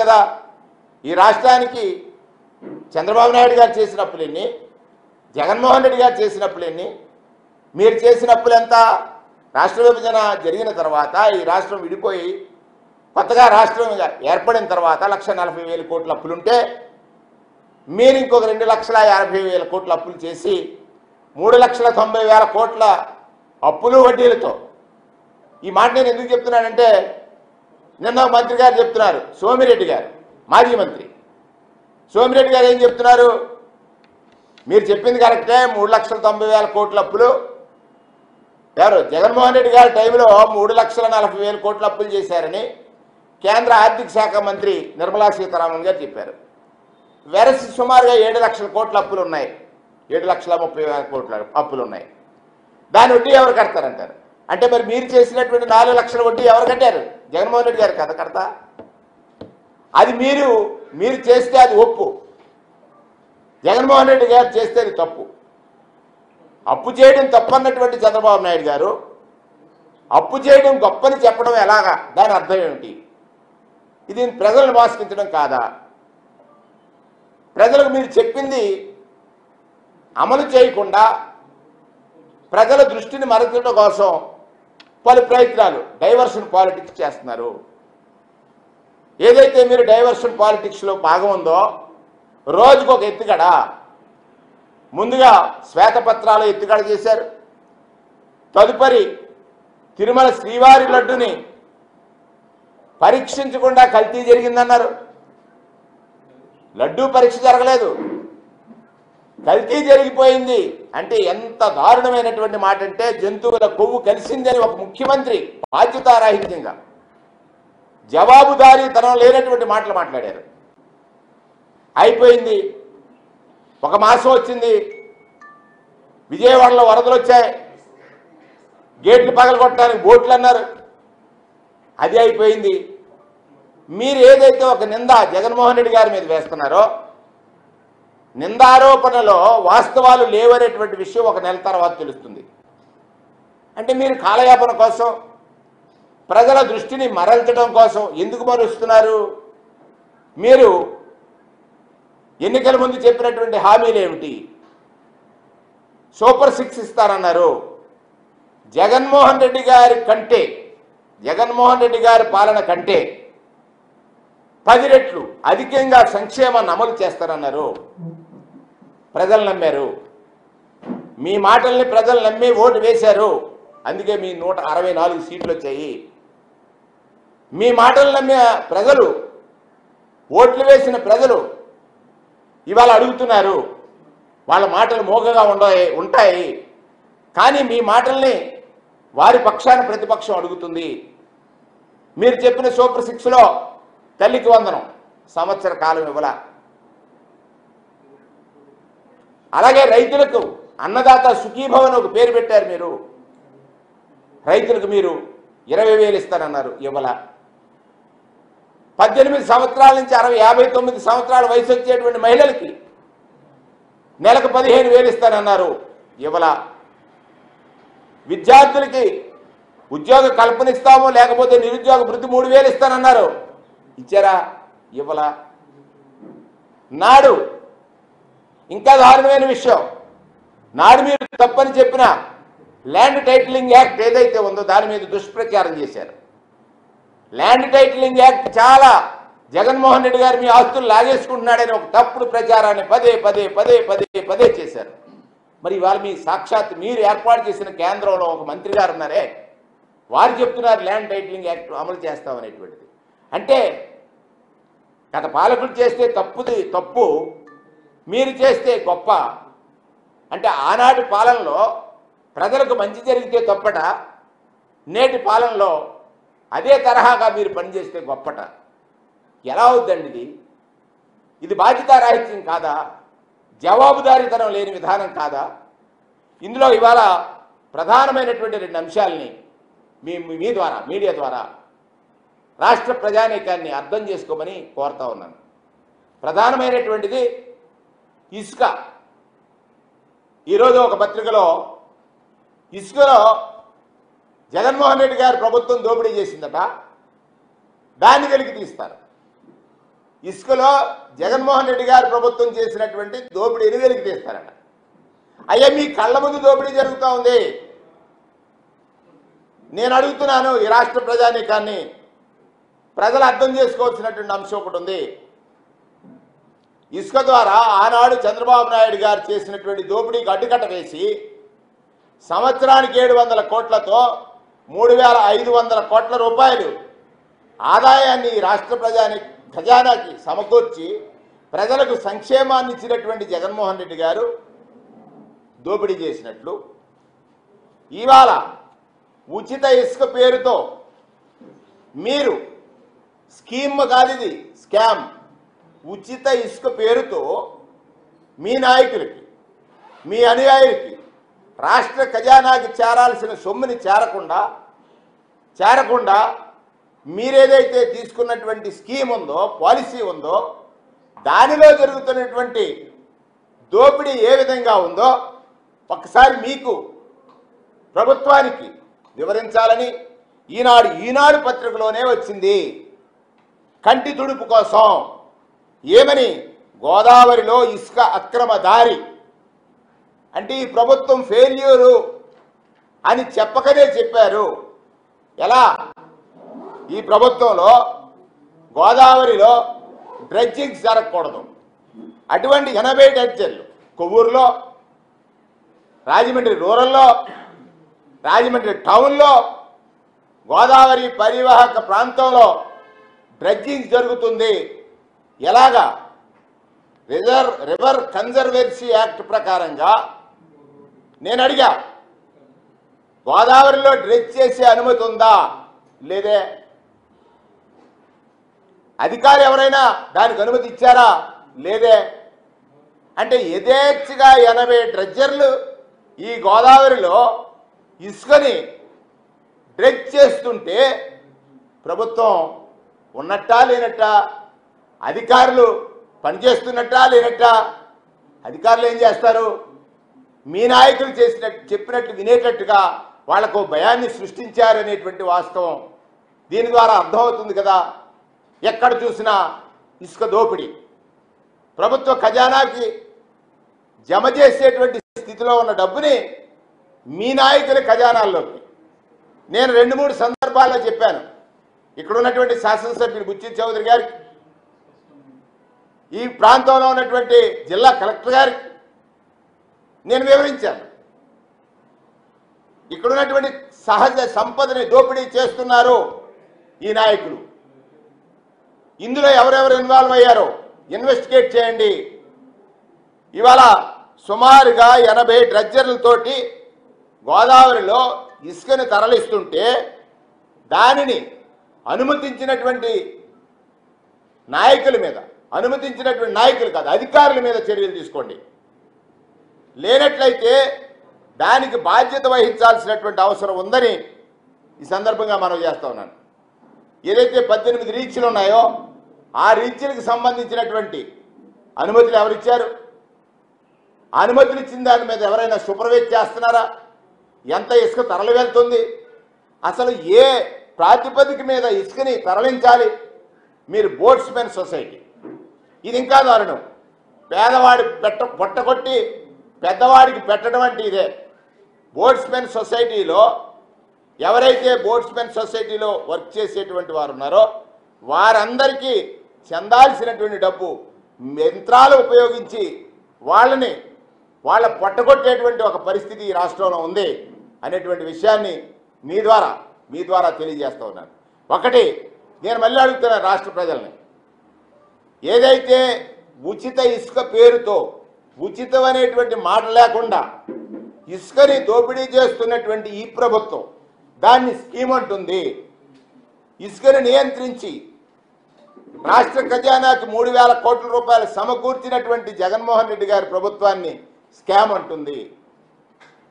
కదా, ఈ రాష్ట్రానికి చంద్రబాబు నాయుడు గారు చేసిన అప్పులెన్ని, జగన్మోహన్ రెడ్డి గారు చేసిన అప్పులెన్ని, మీరు చేసిన అప్పులు ఎంత? రాష్ట్ర విభజన జరిగిన తర్వాత ఈ రాష్ట్రం విడిపోయి కొత్తగా రాష్ట్రం ఏర్పడిన తర్వాత 1,40,000 కోట్ల అప్పులుంటే మీరు ఇంకొక 2,50,000 కోట్ల అప్పులు చేసి 3,90,000 కోట్ల అప్పులు వడ్డీలతో. ఈ మాట నేను ఎందుకు చెప్తున్నానంటే, నిన్న మంత్రి గారు చెప్తున్నారు, సోమిరెడ్డి గారు, మాజీ మంత్రి సోమిరెడ్డి గారు ఏం చెప్తున్నారు, మీరు చెప్పింది కరెక్టే, 3,90,000 కోట్ల అప్పులు. ఎవరు? జగన్మోహన్ రెడ్డి గారి టైంలో 3,40,000 కోట్ల అప్పులు చేశారని కేంద్ర ఆర్థిక శాఖ మంత్రి నిర్మలా సీతారామన్ గారు చెప్పారు. వెరసి సుమారుగా 7 లక్షల కోట్ల అప్పులు ఉన్నాయి, 7,30,000 కోట్ల అప్పులు ఉన్నాయి. దాని వడ్డీ ఎవరు కడతారంటారు? అంటే మరి మీరు చేసినటువంటి 4 లక్షల వడ్డీ ఎవరు కట్టారు? జగన్మోహన్ రెడ్డి గారు కదా కడతా. అది మీరు చేస్తే అది ఒప్పు, జగన్మోహన్ రెడ్డి గారు చేస్తే అది తప్పు. అప్పు చేయడం తప్పన్నటువంటి చంద్రబాబు నాయుడు గారు అప్పు చేయడం గొప్పని చెప్పడం ఎలాగా? దాని అర్థం ఏమిటి? ఇది ప్రజలను మోసగించడం కాదా? ప్రజలకు మీరు చెప్పింది అమలు చేయకుండా ప్రజల దృష్టిని మరల్చడం కోసం పలు ప్రయత్నాలు, డైవర్షన్ పాలిటిక్స్ చేస్తున్నారు. ఏదైతే మీరు డైవర్షన్ పాలిటిక్స్లో భాగం ఉందో, రోజుకొక ఎత్తుగడ. ముందుగా శ్వేతపత్రాలు ఎత్తుగడ చేశారు, తదుపరి తిరుమల శ్రీవారి లడ్డుని పరీక్షించకుండా కల్తీ జరిగిందన్నారు. లడ్డూ పరీక్ష జరగలేదు, కల్తీ జరిగిపోయింది. అంటే ఎంత దారుణమైనటువంటి మాట అంటే, జంతువుల కొవ్వు కలిసిందని ఒక ముఖ్యమంత్రి బాధ్యతారాహిత్యంగా, జవాబుదారీతనం లేనటువంటి మాటలు మాట్లాడారు. అయిపోయింది. ఒక మాసం వచ్చింది, విజయవాడలో వరదలు వచ్చాయి, గేట్లు పగలగొట్టడానికి బోట్లు అన్నారు, అది అయిపోయింది. మీరు ఏదైతే ఒక నింద జగన్మోహన్ రెడ్డి గారి మీద వేస్తున్నారో, నిందారోపణలో వాస్తవాలు లేవనేటువంటి విషయం ఒక నెల తర్వాత తెలుస్తుంది. అంటే మీరు కాలయాపన కోసం, ప్రజల దృష్టిని మరల్చడం కోసం ఎందుకు మరుస్తున్నారు? మీరు ఎన్నికల ముందు చెప్పినటువంటి హామీలు ఏమిటి? సూపర్ 6 ఇస్తారన్నారు. జగన్మోహన్ రెడ్డి గారి కంటే, జగన్మోహన్ రెడ్డి గారి పాలన కంటే 10 రెట్లు అధికంగా సంక్షేమాన్ని అమలు చేస్తారన్నారు. ప్రజలు నమ్మారు, మీ మాటల్ని ప్రజలు నమ్మి ఓటు వేశారు. అందుకే మీ 164 సీట్లు వచ్చాయి. మీ మాటలు నమ్మే ప్రజలు, ఓట్లు వేసిన ప్రజలు ఇవాళ అడుగుతున్నారు. వాళ్ళ మాటలు మోగగా ఉంటాయి, కానీ మీ మాటల్ని వారి పక్షాన ప్రతిపక్షం అడుగుతుంది. మీరు చెప్పిన సూపర్ 6లో తల్లికి వందనం సంవత్సర కాలం ఇవ్వాల. అలాగే రైతులకు అన్నదాత సుఖీభవన్ ఒక పేరు పెట్టారు మీరు. రైతులకు మీరు 20,000 ఇస్తారన్నారు, ఇవ్వాల. 18 సంవత్సరాల నుంచి 59 సంవత్సరాల వయసు వచ్చేటువంటి మహిళలకి నెలకు 15,000 ఇస్తారన్నారు, ఇవ్వాల. విద్యార్థులకి ఉద్యోగ కల్పన ఇస్తాము, లేకపోతే నిరుద్యోగ వృత్తి 3,000 ఇస్తానన్నారు, ఇచ్చారా? ఇవ్వాల. నాడు ఇంకా దారుణమైన విషయం, నాడు మీరు తప్పని చెప్పిన ల్యాండ్ టైటిలింగ్ యాక్ట్ ఏదైతే ఉందో దాని మీద దుష్ప్రచారం చేశారు. ల్యాండ్ టైటిలింగ్ యాక్ట్ చాలా జగన్మోహన్ రెడ్డి గారు మీ ఆస్తులు లాగేసుకుంటున్నాడని ఒక తప్పుడు ప్రచారాన్ని పదే చేశారు. మరి ఇవాళ మీ సాక్షాత్ మీరు ఏర్పాటు చేసిన కేంద్రంలో ఒక మంత్రి గారు ఉన్నారే, వారు చెప్తున్నారు ల్యాండ్ టైటిలింగ్ యాక్ట్ అమలు చేస్తామనేటువంటిది. అంటే గత పాలకులు చేస్తే తప్పు, మీరు చేస్తే గొప్ప. అంటే ఆనాటి పాలనలో ప్రజలకు మంచి జరిగితే తప్పట, నేటి పాలనలో అదే తరహాగా మీరు పనిచేస్తే గొప్పట. ఎలా అవుద్దండి ఇది? బాధ్యతారాహిత్యం కాదా? జవాబుదారీతనం లేని విధానం కాదా? ఇందులో ఇవాళ ప్రధానమైనటువంటి 2 అంశాలని మీ ద్వారా, మీడియా ద్వారా రాష్ట్ర ప్రజానీకాన్ని అర్థం చేసుకోమని కోరుతా ఉన్నాను. ప్రధానమైనటువంటిది ఇసుక. ఈరోజు ఒక పత్రికలో ఇసుకలో జగన్మోహన్ రెడ్డి గారు ప్రభుత్వం దోపిడీ చేసిందట, దాన్ని వెలికి తీస్తారు. ఇసుకలో జగన్మోహన్ రెడ్డి గారి ప్రభుత్వం చేసినటువంటి దోపిడీని వెలికి తీస్తారట. అయ్యా, మీ కళ్ళ ముందు దోపిడీ జరుగుతూ ఉంది. నేను అడుగుతున్నాను ఈ రాష్ట్ర ప్రజానీకాన్ని, ప్రజలు అర్థం చేసుకోవాల్సినటువంటి అంశం ఒకటి ఉంది. ఇసుక ద్వారా ఆనాడు చంద్రబాబు నాయుడు గారు చేసినటువంటి దోపిడీకి అడ్డుకట్ట వేసి సంవత్సరానికి 700 కోట్లతో 3500 కోట్ల రూపాయలు ఆదాయాన్ని రాష్ట్ర ఖజానాకి సమకూర్చి ప్రజలకు సంక్షేమాన్ని ఇచ్చినటువంటి జగన్మోహన్ రెడ్డి గారు దోపిడీ చేసినట్లు, ఇవాళ ఉచిత ఇసుక పేరుతో మీరు స్కీమ్ కాదు, ఇది స్కామ్. ఉచిత ఇసుక పేరుతో మీ నాయకులకి, మీ అనుయాయులకి, రాష్ట్ర ఖజానాకి చేరాల్సిన సొమ్ముని చేరకుండా మీరేదైతే తీసుకున్నటువంటి స్కీమ్ ఉందో, పాలసీ ఉందో, దానిలో జరుగుతున్నటువంటి దోపిడీ ఏ విధంగా ఉందో ఒకసారి మీకు ప్రభుత్వానికి వివరించాలని ఈనాడు పత్రికలోనే వచ్చింది. కంటి తుడుపు కోసం ఏమని, గోదావరిలో ఇసుక అక్రమ దారి అంటే ఈ ప్రభుత్వం ఫెయిల్యూరు అని చెప్పకనే చెప్పారు. ఎలా? ఈ ప్రభుత్వంలో గోదావరిలో డ్రెడ్జింగ్ జరగకూడదు. అటువంటి 80 డ్రెడ్జర్లు కొవ్వూరులో, రాజమండ్రి రూరల్లో, రాజమండ్రి టౌన్లో, గోదావరి పరివాహక ప్రాంతంలో డ్రెడ్జింగ్ జరుగుతుంది. ఎలాగా? రివర్ కన్జర్వేన్సీ యాక్ట్ ప్రకారంగా నేను అడిగా, గోదావరిలో డ్రెడ్జ్ చేసే అనుమతి ఉందా? లేదే. అధికారులు ఎవరైనా దానికి అనుమతి ఇచ్చారా? లేదే. అంటే యథేచ్ఛగా 80 డ్రెడ్జర్లు ఈ గోదావరిలో ఇసుకని డ్రెడ్జ్ చేస్తుంటే ప్రభుత్వం ఉన్నట్టా లేనట్టా? అధికారులు పనిచేస్తున్నట్టా లేనట్టా? అధికారులు ఏం చేస్తారు? మీ నాయకులు చెప్పినట్టు వినేటట్టుగా వాళ్లకు భయాన్ని సృష్టించారనేటువంటి వాస్తవం దీని ద్వారా అర్థమవుతుంది కదా. ఎక్కడ చూసినా ఇసుక దోపిడీ, ప్రభుత్వ ఖజానాకి జమ చేసేటువంటి స్థితిలో ఉన్న డబ్బుని మీ నాయకుల ఖజానాల్లోకి. నేను 2-3 సందర్భాల్లో చెప్పాను. ఇక్కడ ఉన్నటువంటి శాసనసభ్యులు బుచ్చి చౌదరి గారికి, ఈ ప్రాంతంలో ఉన్నటువంటి జిల్లా కలెక్టర్ గారికి నేను వివరించాను. ఇక్కడ ఉన్నటువంటి సహజ సంపదని దోపిడీ చేస్తున్నారు ఈ నాయకులు. ఇందులో ఎవరెవరు ఇన్వాల్వ్ అయ్యారో ఇన్వెస్టిగేట్ చేయండి. ఇవాళ సుమారుగా 80 డ్రెడ్జర్లతోటి గోదావరిలో ఇసుకని తరలిస్తుంటే దానిని అనుమతించినటువంటి నాయకుల మీద, అనుమతించినటువంటి నాయకులు కాదు అధికారుల మీద చర్యలు తీసుకోండి. లేనట్లయితే దానికి బాధ్యత వహించాల్సినటువంటి అవసరం ఉందని ఈ సందర్భంగా మనం చేస్తా ఉన్నాను. ఏదైతే 18 రీచ్లు ఉన్నాయో ఆ రీచ్లకు సంబంధించినటువంటి అనుమతులు ఎవరిచ్చారు? అనుమతులు ఇచ్చిన దాని మీద ఎవరైనా సూపర్వైజ్ చేస్తున్నారా? ఎంత ఇసుక తరలి వెళ్తుంది? అసలు ఏ ప్రాతిపదిక మీద ఇసుకని తరలించాలి? మీరు బోట్స్మెన్ సొసైటీ, ఇది ఇంకా దారుణం. పేదవాడి పొట్టగొట్టి పెద్దవాడికి పెట్టడం అంటే ఇదే. బోట్స్మెన్ సొసైటీలో ఎవరైతే బోట్స్మెన్ సొసైటీలో వర్క్ చేసేటువంటి వారు ఉన్నారో వారందరికీ చెందాల్సినటువంటి డబ్బు యంత్రాలు ఉపయోగించి వాళ్ళ పొట్టగొట్టేటువంటి ఒక పరిస్థితి ఈ రాష్ట్రంలో ఉంది అనేటువంటి విషయాన్ని మీ ద్వారా తెలియజేస్తూ ఉన్నాను. ఒకటి నేను మళ్ళీ అడుగుతున్నాను రాష్ట్ర ప్రజల్ని, ఏదైతే ఉచిత ఇసుక పేరుతో ఉచితం అనేటువంటి మాట లేకుండా ఇసుకని దోపిడీ చేస్తున్నటువంటి ఈ ప్రభుత్వం దాన్ని స్కీమ్ అంటుంది. ఇసుకని నియంత్రించి రాష్ట్ర ఖజానాకి 3000 కోట్ల రూపాయలు సమకూర్చినటువంటి జగన్మోహన్ రెడ్డి గారి ప్రభుత్వాన్ని స్కామ్ అంటుంది.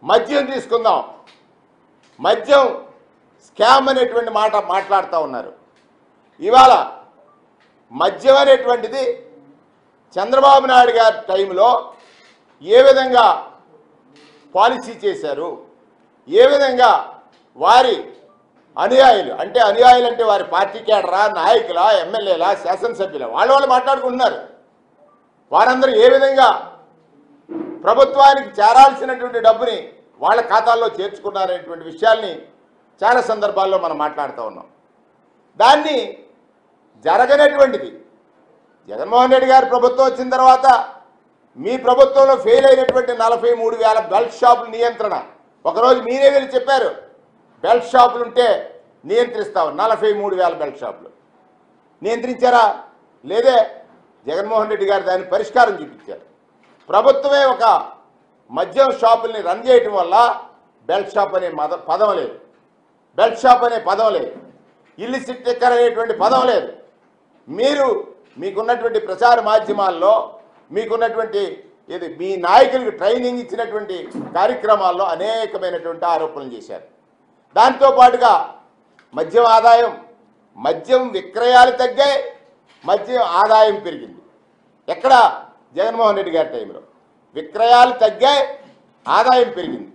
మద్యం తీసుకుందాం, మద్యం స్కామ్ అనేటువంటి మాట మాట్లాడుతూ ఉన్నారు. ఇవాళ మద్యం అనేటువంటిది చంద్రబాబు నాయుడు గారి టైంలో ఏ విధంగా పాలసీ చేశారు, ఏ విధంగా వారి అనుయాయులు అంటే అనుయాయులు అంటే వారి పార్టీ కేడరా, నాయకులా, ఎమ్మెల్యేలా, శాసనసభ్యులా, వాళ్ళు మాట్లాడుకుంటున్నారు. వారందరూ ఏ విధంగా ప్రభుత్వానికి చేరాల్సినటువంటి డబ్బుని వాళ్ళ ఖాతాల్లో చేర్చుకున్నారనేటువంటి విషయాల్ని చాలా సందర్భాల్లో మనం మాట్లాడుతూ ఉన్నాం. దాన్ని జరగనటువంటిది జగన్మోహన్ రెడ్డి గారి ప్రభుత్వం వచ్చిన తర్వాత మీ ప్రభుత్వంలో ఫెయిల్ అయినటువంటి 43,000 బెల్ట్ షాపుల నియంత్రణ. ఒకరోజు మీరే వెళ్ళి చెప్పారు బెల్ట్ షాపులు ఉంటే నియంత్రిస్తావు. 43,000 బెల్ట్ షాపులు నియంత్రించారా? లేదే. జగన్మోహన్ రెడ్డి గారు దాన్ని పరిష్కారం చూపించారు. ప్రభుత్వమే ఒక మద్యం షాపుల్ని రన్ చేయటం వల్ల బెల్ట్ షాప్ అనే పదం లేదు, బెల్ట్ షాప్ అనే పదం లేదు, ఇల్లిసిట్ లిక్కర్ అనేటువంటి పదం లేదు. మీకున్నటువంటి ప్రచార మాధ్యమాల్లో మీకున్నటువంటి ఇది మీ నాయకులకు ట్రైనింగ్ ఇచ్చినటువంటి కార్యక్రమాల్లో అనేకమైనటువంటి ఆరోపణలు చేశారు. దాంతోపాటుగా మద్యం విక్రయాలు తగ్గాయి, మద్యం ఆదాయం పెరిగింది. ఎక్కడ? జగన్మోహన్ రెడ్డి గారి టైంలో విక్రయాలు తగ్గాయి, ఆదాయం పెరిగింది.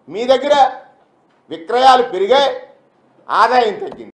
మీ దగ్గర విక్రయాలు పెరిగాయి, ఆదాయం తగ్గింది.